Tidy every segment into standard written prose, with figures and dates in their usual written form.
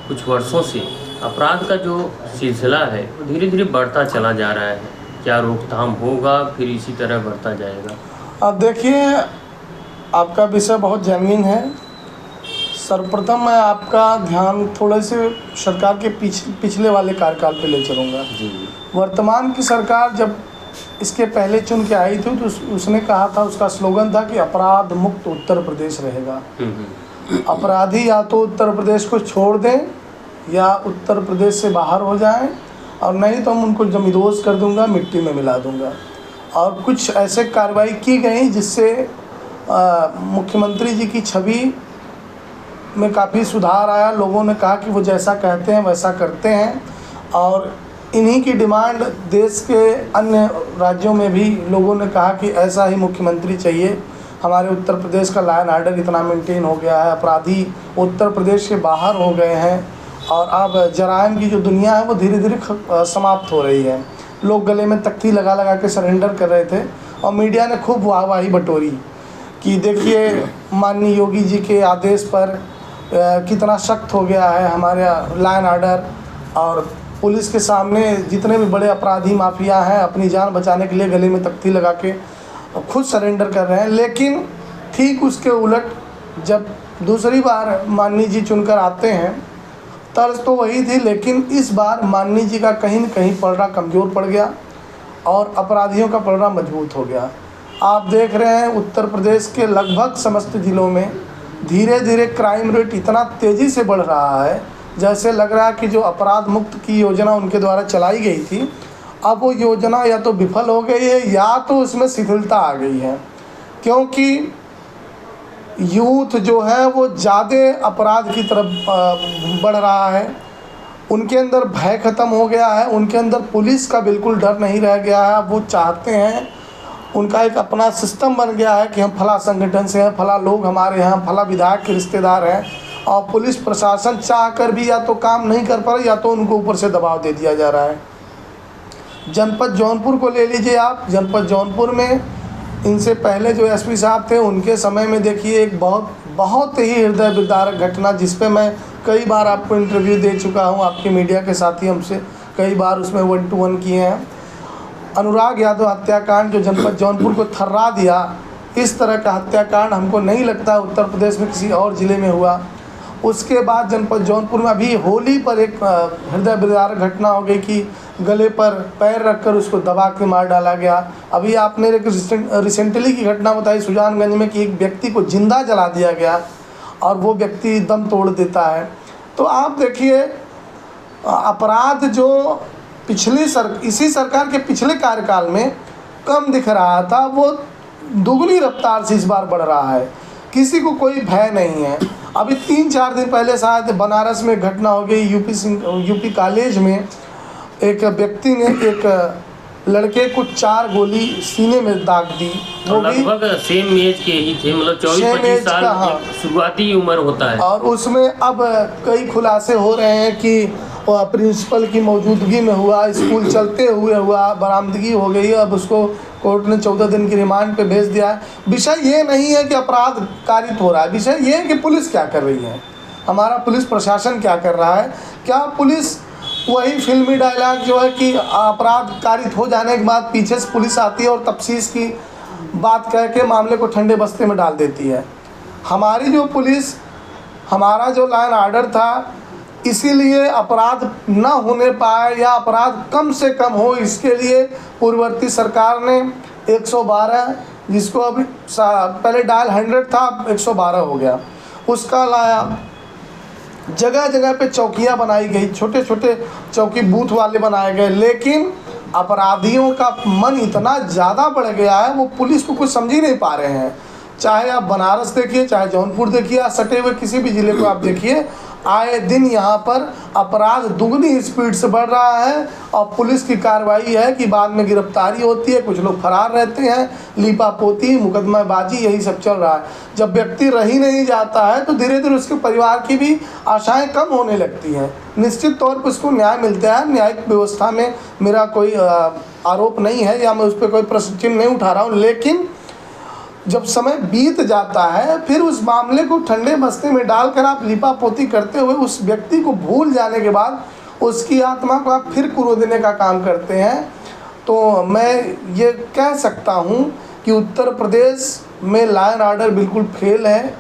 कुछ वर्षों से अपराध का जो सिलसिला है वो धीरे धीरे बढ़ता चला जा रहा है। क्या रोकथाम होगा, फिर इसी तरह बढ़ता जाएगा? अब देखिए, आपका विषय बहुत जेन्युइन है। सर्वप्रथम मैं आपका ध्यान थोड़े से सरकार के पिछले वाले कार्यकाल पे ले चलूँगा। जी। वर्तमान की सरकार जब इसके पहले चुन के आई थी तो उसने कहा था, उसका स्लोगन था कि अपराध मुक्त उत्तर प्रदेश रहेगा। अपराधी या तो उत्तर प्रदेश को छोड़ दें या उत्तर प्रदेश से बाहर हो जाएं, और नहीं तो हम उनको जमींदोज कर दूंगा, मिट्टी में मिला दूंगा। और कुछ ऐसे कार्रवाई की गई जिससे मुख्यमंत्री जी की छवि में काफ़ी सुधार आया। लोगों ने कहा कि वो जैसा कहते हैं वैसा करते हैं, और इन्हीं की डिमांड देश के अन्य राज्यों में भी लोगों ने कहा कि ऐसा ही मुख्यमंत्री चाहिए। हमारे उत्तर प्रदेश का लॉ एंड ऑर्डर इतना मेंटेन हो गया है, अपराधी उत्तर प्रदेश के बाहर हो गए हैं, और अब जराइम की जो दुनिया है वो धीरे धीरे समाप्त हो रही है। लोग गले में तख्ती लगा लगा के सरेंडर कर रहे थे, और मीडिया ने खूब वाहवाही बटोरी कि देखिए माननीय योगी जी के आदेश पर कितना सख्त हो गया है हमारे लॉ एंड ऑर्डर, और पुलिस के सामने जितने भी बड़े अपराधी माफिया हैं अपनी जान बचाने के लिए गले में तख्ती लगा के खुद सरेंडर कर रहे हैं। लेकिन ठीक उसके उलट जब दूसरी बार माननीय जी चुनकर आते हैं, तर्ज तो वही थी, लेकिन इस बार माननीय जी का कहीं न कहीं पलड़ा कमज़ोर पड़ गया और अपराधियों का पलड़ा मजबूत हो गया। आप देख रहे हैं उत्तर प्रदेश के लगभग समस्त ज़िलों में धीरे धीरे क्राइम रेट इतना तेज़ी से बढ़ रहा है, जैसे लग रहा है कि जो अपराध मुक्त की योजना उनके द्वारा चलाई गई थी, अब वो योजना या तो विफल हो गई है या तो उसमें शिथिलता आ गई है। क्योंकि यूथ जो है वो ज़्यादा अपराध की तरफ बढ़ रहा है, उनके अंदर भय ख़त्म हो गया है, उनके अंदर पुलिस का बिल्कुल डर नहीं रह गया है। वो चाहते हैं, उनका एक अपना सिस्टम बन गया है कि हम फला संगठन से हैं, फला लोग हमारे यहाँ, फला विधायक के रिश्तेदार हैं, और पुलिस प्रशासन चाह कर भी या तो काम नहीं कर पा रहा या तो उनको ऊपर से दबाव दे दिया जा रहा है। जनपद जौनपुर को ले लीजिए आप। जनपद जौनपुर में इनसे पहले जो एसपी साहब थे उनके समय में देखिए एक बहुत ही हृदय विदारक घटना, जिस पे मैं कई बार आपको इंटरव्यू दे चुका हूँ, आपके मीडिया के साथी हमसे कई बार उसमें 1-to-1 किए हैं। अनुराग यादव हत्याकांड जो जनपद जौनपुर को थर्रा दिया, इस तरह का हत्याकांड हमको नहीं लगता उत्तर प्रदेश में किसी और ज़िले में हुआ। उसके बाद जनपद जौनपुर में अभी होली पर एक हृदय विदारक घटना हो गई कि गले पर पैर रखकर उसको दबा के मार डाला गया। अभी आपने एक रिसेंटली की घटना बताई सुजानगंज में कि एक व्यक्ति को जिंदा जला दिया गया और वो व्यक्ति दम तोड़ देता है। तो आप देखिए अपराध जो इसी सरकार के पिछले कार्यकाल में कम दिख रहा था, वो दुगनी रफ्तार से इस बार बढ़ रहा है। किसी को कोई भय नहीं है। अभी 3-4 दिन पहले शायद बनारस में घटना हो गई, यूपी कॉलेज में एक व्यक्ति ने एक लड़के को 4 गोली सीने में दाग दी। वो भी लगभग सेम एज के ही थे, मतलब 24-25 साल शुरुआती उम्र होता है। और उसमें अब कई खुलासे हो रहे हैं कि प्रिंसिपल की मौजूदगी में हुआ, स्कूल चलते हुए हुआ, बरामदगी हो गई। अब उसको कोर्ट ने 14 दिन की रिमांड पे भेज दिया है। विषय ये नहीं है कि अपराध कारित हो रहा है, विषय ये है कि पुलिस क्या कर रही है, हमारा पुलिस प्रशासन क्या कर रहा है। क्या पुलिस वही फिल्मी डायलॉग जो है कि अपराध कारित हो जाने के बाद पीछे से पुलिस आती है और तफ्तीश की बात कह के मामले को ठंडे बस्ते में डाल देती है। हमारी जो पुलिस, हमारा जो लॉ एंड ऑर्डर था, इसीलिए अपराध न होने पाए या अपराध कम से कम हो, इसके लिए पूर्ववर्ती सरकार ने 112, जिसको अभी पहले डायल 100 था, 112 हो गया, उसका लाया। जगह जगह पे चौकियां बनाई गई, छोटे छोटे चौकी बूथ वाले बनाए गए। लेकिन अपराधियों का मन इतना ज़्यादा बढ़ गया है, वो पुलिस को कुछ समझ ही नहीं पा रहे हैं। चाहे आप बनारस देखिए, चाहे जौनपुर देखिए, या सटे हुए किसी भी ज़िले को आप देखिए, आए दिन यहाँ पर अपराध दुगनी स्पीड से बढ़ रहा है। और पुलिस की कार्रवाई है कि बाद में गिरफ्तारी होती है, कुछ लोग फरार रहते हैं, लीपापोती, मुकदमाबाजी, यही सब चल रहा है। जब व्यक्ति रही नहीं जाता है तो धीरे धीरे उसके परिवार की भी आशाएं कम होने लगती हैं। निश्चित तौर पर उसको न्याय मिलता है, न्यायिक व्यवस्था में मेरा कोई आरोप नहीं है या मैं उस पर कोई प्रश्न चिन्ह नहीं उठा रहा हूँ, लेकिन जब समय बीत जाता है फिर उस मामले को ठंडे बस्ते में डालकर आप लिपापोती करते हुए उस व्यक्ति को भूल जाने के बाद उसकी आत्मा को आप फिर कुरोदने का काम करते हैं। तो मैं ये कह सकता हूँ कि उत्तर प्रदेश में लॉ एंड ऑर्डर बिल्कुल फेल है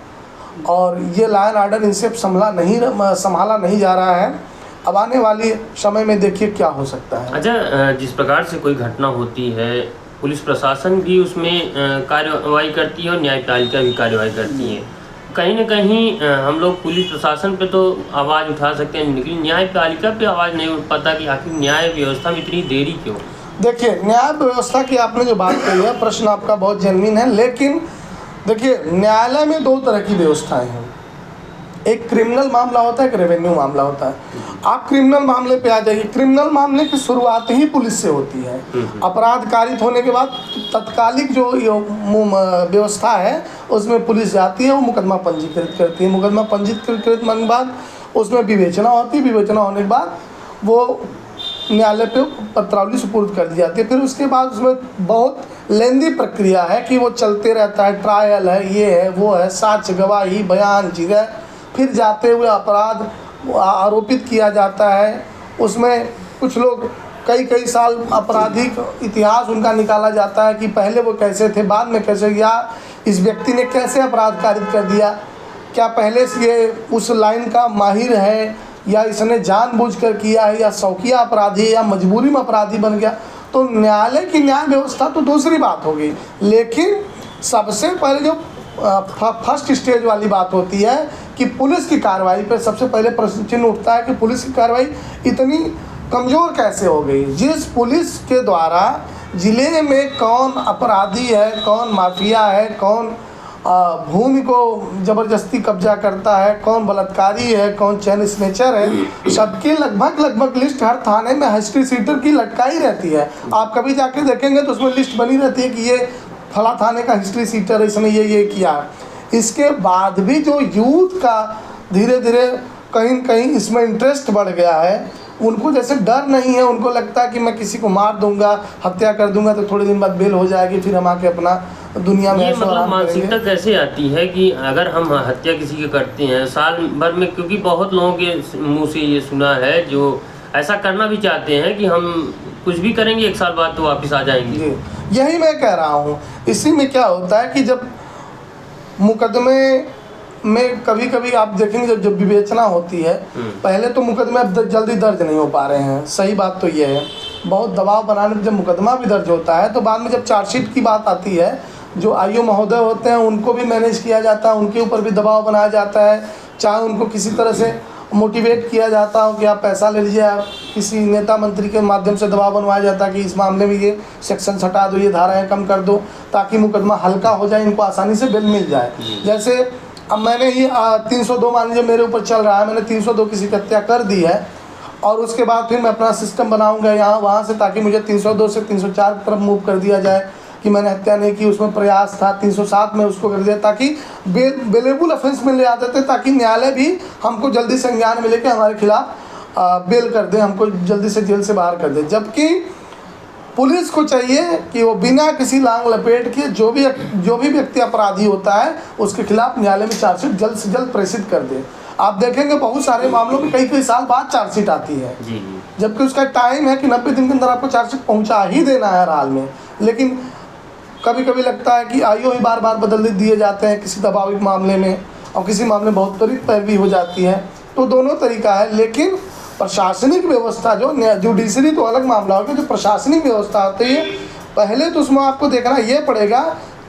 और ये लॉ एंड ऑर्डर इनसे संभाला नहीं जा रहा है। अब आने वाली समय में देखिए क्या हो सकता है। अच्छा, जिस प्रकार से कोई घटना होती है पुलिस प्रशासन भी उसमें कार्रवाई करती है और न्यायपालिका भी कार्रवाई करती है। कहीं ना कहीं हम लोग पुलिस प्रशासन पे तो आवाज़ उठा सकते हैं, लेकिन न्यायपालिका पे आवाज़ नहीं उठ पाता कि आखिर न्याय व्यवस्था में इतनी देरी क्यों। देखिए, न्याय व्यवस्था की आपने जो बात कही है, प्रश्न आपका बहुत जेन्युइन है, लेकिन देखिए न्यायालय में दो तरह की व्यवस्थाएं हैं। एक क्रिमिनल मामला होता है, एक रेवेन्यू मामला होता है। आप क्रिमिनल मामले पे आ जाइए। क्रिमिनल मामले की शुरुआत ही पुलिस से होती है। अपराध कारित होने के बाद तत्कालिक जो व्यवस्था है उसमें पुलिस जाती है, वो मुकदमा पंजीकृत करती है। मुकदमा पंजीकृत करने के बाद उसमें विवेचना होती है। विवेचना होने के बाद वो न्यायालय पे पत्रावली सुपुर्द कर दी जाती है। फिर उसके बाद उसमें बहुत लेंदी प्रक्रिया है कि वो चलते रहता है, ट्रायल है, ये है, वो है, साक्ष्य गवाही, बयान, चीज़ें, फिर जाते हुए अपराध आरोपित किया जाता है। उसमें कुछ लोग कई साल आपराधिक इतिहास उनका निकाला जाता है कि पहले वो कैसे थे, बाद में कैसे, या इस व्यक्ति ने कैसे अपराध कारित कर दिया, क्या पहले से ये उस लाइन का माहिर है या इसने जानबूझकर किया है, या शौकिया अपराधी है, या मजबूरी में अपराधी बन गया। तो न्यायालय की न्याय व्यवस्था तो दूसरी बात हो गई, लेकिन सबसे पहले जो फर्स्ट स्टेज वाली बात होती है कि पुलिस की कार्रवाई पर सबसे पहले प्रश्न चिन्ह उठता है कि पुलिस की कार्रवाई इतनी कमज़ोर कैसे हो गई। जिस पुलिस के द्वारा ज़िले में कौन अपराधी है, कौन माफिया है, कौन भूमि को ज़बरदस्ती कब्जा करता है, कौन बलात्कारी है, कौन चैन स्नेचर है, सबकी लगभग लिस्ट हर थाने में हिस्ट्री सीटर की लटकाई रहती है। आप कभी जाके देखेंगे तो उसमें लिस्ट बनी रहती है कि ये फला थाने का हिस्ट्री सीटर है, इसने ये किया है। इसके बाद भी जो यूथ का धीरे धीरे कहीं न कहीं इसमें इंटरेस्ट बढ़ गया है, उनको जैसे डर नहीं है, उनको लगता है कि मैं किसी को मार दूंगा, हत्या कर दूंगा तो थोड़े दिन बाद बेल हो जाएगी, फिर हम आके अपना दुनिया में मतलब मानसिकता कैसे आती है कि अगर हम हत्या किसी की करते हैं साल भर में, क्योंकि बहुत लोगों के मुंह से ये सुना है जो ऐसा करना भी चाहते हैं कि हम कुछ भी करेंगे 1 साल बाद तो वापस आ जाएंगे। यही मैं कह रहा हूँ। इसी में क्या होता है कि जब मुकदमे में कभी आप देखेंगे जब विवेचना होती है, पहले तो मुकदमे अब जल्दी दर्ज नहीं हो पा रहे हैं, सही बात तो ये है। बहुत दबाव बनाने पर जब मुकदमा भी दर्ज होता है तो बाद में जब चार्जशीट की बात आती है, जो आईओ महोदय होते हैं उनको भी मैनेज किया जाता है, उनके ऊपर भी दबाव बनाया जाता है, चाहे उनको किसी तरह से मोटिवेट किया जाता हो कि आप पैसा ले लीजिए, आप किसी नेता मंत्री के माध्यम से दबाव बनवाया जाता है कि इस मामले में ये सेक्शन हटा दो, ये धाराएं कम कर दो, ताकि मुकदमा हल्का हो जाए, इनको आसानी से बेल मिल जाए। जैसे अब मैंने ही 302 मान लीजिए मेरे ऊपर चल रहा है, मैंने 302 किसी की हत्या कर दी है और उसके बाद फिर मैं अपना सिस्टम बनाऊंगा यहाँ वहाँ से, ताकि मुझे 302 से 304 की तरफ मूव कर दिया जाए कि मैंने हत्या नहीं की, उसमें प्रयास था। 307 में उसको कर दिया ताकि बेलेबल ऑफेंस में ले आते थे, ताकि न्यायालय भी हमको जल्दी संज्ञान मिले कि हमारे खिलाफ बेल कर दे, हमको जल्दी से जेल से बाहर कर दे। जबकि पुलिस को चाहिए कि वो बिना किसी लांग लपेट के जो भी व्यक्ति अपराधी होता है उसके खिलाफ न्यायालय में चार्जशीट जल्द से जल्द प्रेषित कर दे। आप देखेंगे बहुत सारे मामलों में कई साल बाद चार्जशीट आती है, जबकि उसका टाइम है कि 90 दिन के अंदर आपको चार्जशीट पहुंचा ही देना है हर हाल में। लेकिन कभी लगता है कि आईओ ही बार बदल दिए जाते हैं किसी दबाविक मामले में, और किसी मामले में बहुत त्वरित पैरवी हो जाती है। तो दोनों तरीका है, लेकिन प्रशासनिक व्यवस्था जो जुडिशरी तो अलग मामला होगा, जो प्रशासनिक व्यवस्था होती है पहले तो उसमें आपको देखना ये पड़ेगा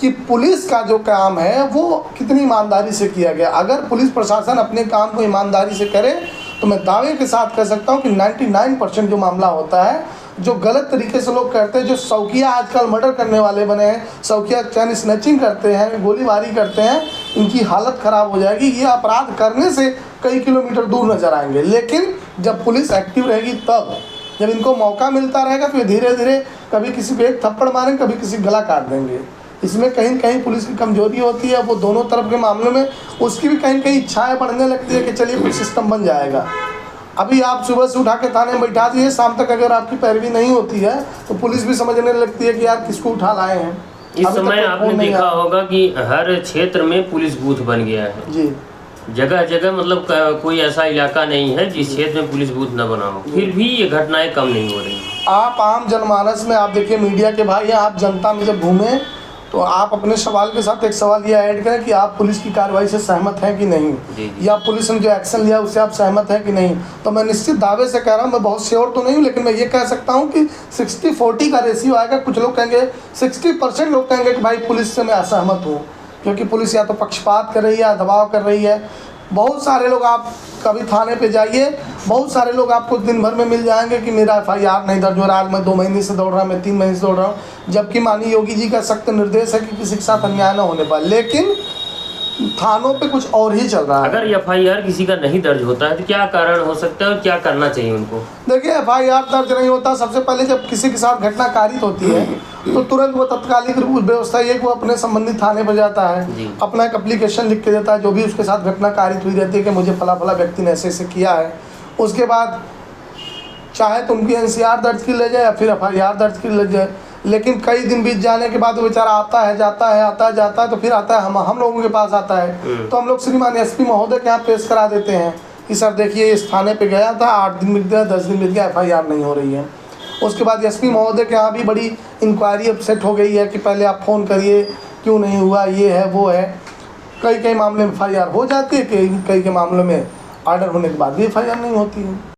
कि पुलिस का जो काम है वो कितनी ईमानदारी से किया गया। अगर पुलिस प्रशासन अपने काम को ईमानदारी से करे तो मैं दावे के साथ कह सकता हूँ कि 99% जो मामला होता है, जो गलत तरीके से लोग करते हैं, जो शौकिया आजकल मर्डर करने वाले बने हैं, शौकिया चैन स्नैचिंग करते हैं, गोलीबारी करते हैं, इनकी हालत ख़राब हो जाएगी। ये अपराध करने से कई किलोमीटर दूर नजर आएंगे। लेकिन जब पुलिस एक्टिव रहेगी, तब जब इनको मौका मिलता रहेगा तो धीरे धीरे कभी किसी को एक थप्पड़ मारेंगे, कभी किसी गला काट देंगे। इसमें कहीं कहीं पुलिस की कमजोरी होती है। वो दोनों तरफ के मामले में उसकी भी कहीं कहीं इच्छाएं बढ़ने लगती है कि चलिए कुछ सिस्टम बन जाएगा। अभी आप सुबह से उठा के थाने में बैठा दीजिए, शाम तक अगर आपकी पैरवी नहीं होती है तो पुलिस भी समझने लगती है कि यार किसको उठा लाए हैं। इस अभी तक समय कोई आपने फोन नहीं देखा आया। होगा कि हर क्षेत्र में पुलिस बूथ बन गया है। जी जगह जगह मतलब कोई ऐसा इलाका नहीं है जिस क्षेत्र में पुलिस बूथ न बना हो, फिर भी ये घटनाएं कम नहीं हो रही हैं। आप आम जनमानस में आप देखिए, मीडिया के भाई हैं, आप जनता में जब घूमें तो आप अपने सवाल के साथ एक सवाल ये ऐड करें कि आप पुलिस की कार्रवाई से सहमत हैं कि नहीं, जी। या पुलिस ने जो एक्शन लिया उससे आप सहमत हैं कि नहीं। तो मैं निश्चित दावे से कह रहा हूँ, मैं बहुत श्योर तो नहीं हूँ, लेकिन मैं ये कह सकता हूँ कि 60-40 का रेशियो आएगा। कुछ लोग कहेंगे 60% लोग कहेंगे कि भाई पुलिस से मैं असहमत हूँ, क्योंकि पुलिस या तो पक्षपात कर रही है या दबाव कर रही है। बहुत सारे लोग, आप कभी थाने पे जाइए, बहुत सारे लोग आपको दिन भर में मिल जाएंगे कि मेरा FIR नहीं दर्ज हो रहा है, मैं 2 महीने से दौड़ रहा हूँ, मैं 3 महीने से दौड़ रहा हूँ, जबकि माननीय योगी जी का सख्त निर्देश है कि किसी के साथ अन्याय न होने पाए, लेकिन थानों पे कुछ और ही चल रहा है। अगर FIR किसी का नहीं दर्ज होता है तो क्या कारण हो सकता है और क्या करना चाहिए उनको? देखिए, FIR दर्ज नहीं होता, सबसे पहले जब किसी के साथ घटना कारित होती है तो तुरंत वो तत्कालिक व्यवस्था ये कि वो अपने संबंधित थाने पर जाता है, अपना एक एप्लीकेशन लिख के देता है, जो भी उसके साथ घटना कारित हुई रहती है कि मुझे फला फला व्यक्ति ने ऐसे ऐसे किया है। उसके बाद चाहे तो उनकी NCR दर्ज की ले जाए या फिर FIR दर्ज की ले जाए, लेकिन कई दिन बीत जाने के बाद वो बेचारा आता है जाता है, आता है जाता है, तो फिर आता है हम लोगों के पास आता है, तो हम लोग श्रीमान SP महोदय के यहाँ पेश करा देते हैं कि सर देखिए इस थाने पे गया था, 8 दिन बीत गया, 10 दिन बीत गया, FIR नहीं हो रही है। उसके बाद SP महोदय के यहाँ भी बड़ी इंक्वायरी अब सेट हो गई है कि पहले आप फ़ोन करिए, क्यों नहीं हुआ, ये है वो है। कई मामले में FIR हो जाती है, कई के मामलों में ऑर्डर होने के बाद भी FIR नहीं होती है।